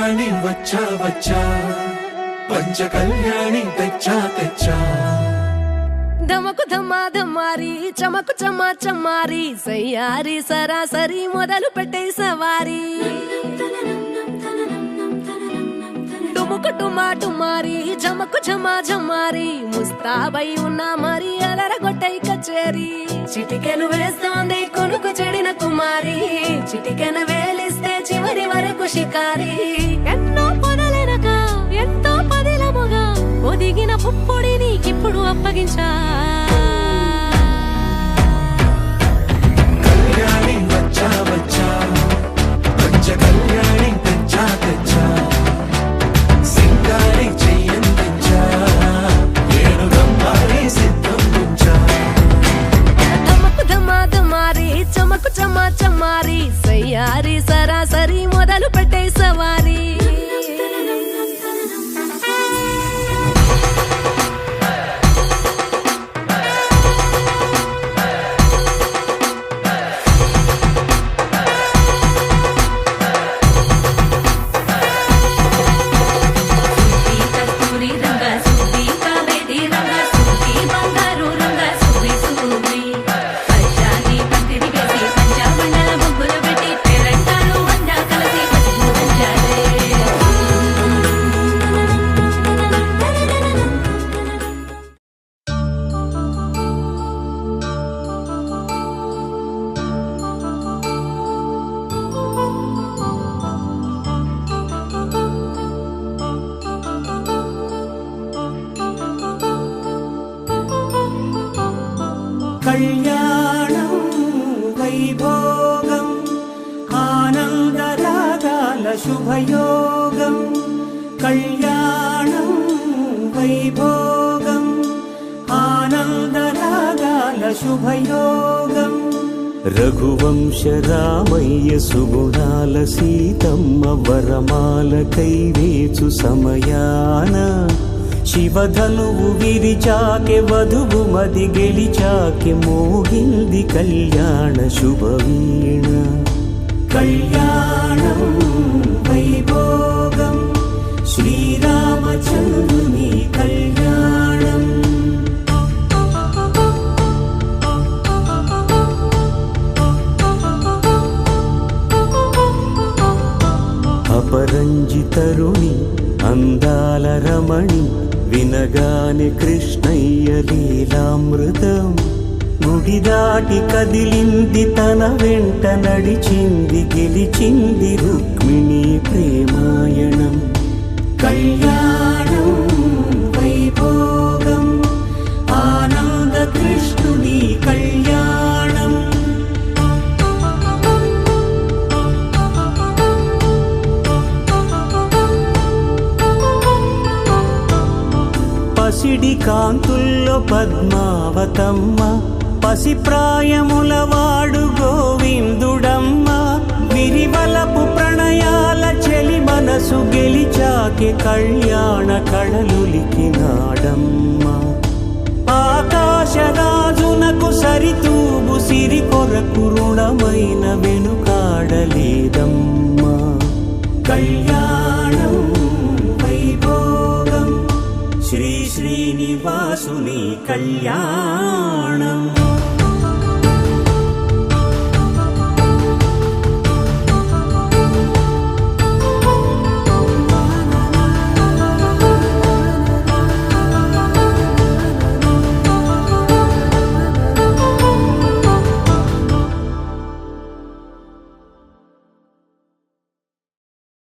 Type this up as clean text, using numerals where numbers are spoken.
కళ్యాణి వచ్చా వచ్చా పంచ కళ్యాణి తెచ్చా తెచ్చా ధమకు ధమ్మా ధమ్మారి చమకు చమ్మా చమ్మారి సయ్యారి సరాసరి మొదలు పెట్టే సవారి డుముకు టుమా టుమారి జమకు జమా జమ్మారి ముస్తాబై ఉన్నా మరి అలరగొట్టై కచేరి చిటికెను వేస్తోంది కొనుకు చెడిన కుమారి చిటికెను వేలిస్తే చివరి వరకు షికారి ఎన్నో పొదలెనక ఎంతో పదిలముగా ఒదిగిన పుప్పొడి నీకిప్పుడు అప్పగించా కళ్యాణి వచ్చా వచ్చా పంచ కళ్యాణి తెచ్చా తెచ్చా సింగారి చెయ్యందించా ఏడు గమ్మారి సిద్ధందించా ధమకు ధమ్మా ధమ్మారి చమకు చమ్మా చమ్మారి సయ్యారి సరాసరి మొదలు పెట్టే సవారి కళ్యాణం వైభోగం ఆనందరాగాల శుభయోగం కళ్యాణం వైభోగం ఆనందరాగాల శుభయోగం రఘువంశ రామయ్య సుగుణాల సీతమ్మ వరమాల కైవేచు సమయాన శివధనువు విరిచాకె వధువు మది గెలిచాకె మోగింది కళ్యాణ శుభవీణ కళ్యాణం వైభోగం శ్రీరామచంద్రుని కళ్యాణం అపరంజి తరుణి అందాల రమణి వినగానే కృష్ణయ్య లీలామృతం గుడి దాటి కదిలింది తన వెంట నడిచింది గెలిచింది రుక్మిణి ప్రేమాయణం కళ్యాణం వైభోగం ఆనంద కృష్ణుని కళ్యాణం పసిడి కాంతుల్లో పద్మావతమ్మ పసిప్రాయముల వాడు గోవిందుడమ్మ విరివలపు ప్రణయాల చెలి మనసు గెలిచాకే కళ్యాణ కళలులికినాడమ్మ ఆకాశరాజునకు సరితూబు సిరి కొరకు రుణమైన వెనుకాడలేదమ్మా కళ్యాణం వైభోగం శ్రీ శ్రీనివాసుని కళ్యాణం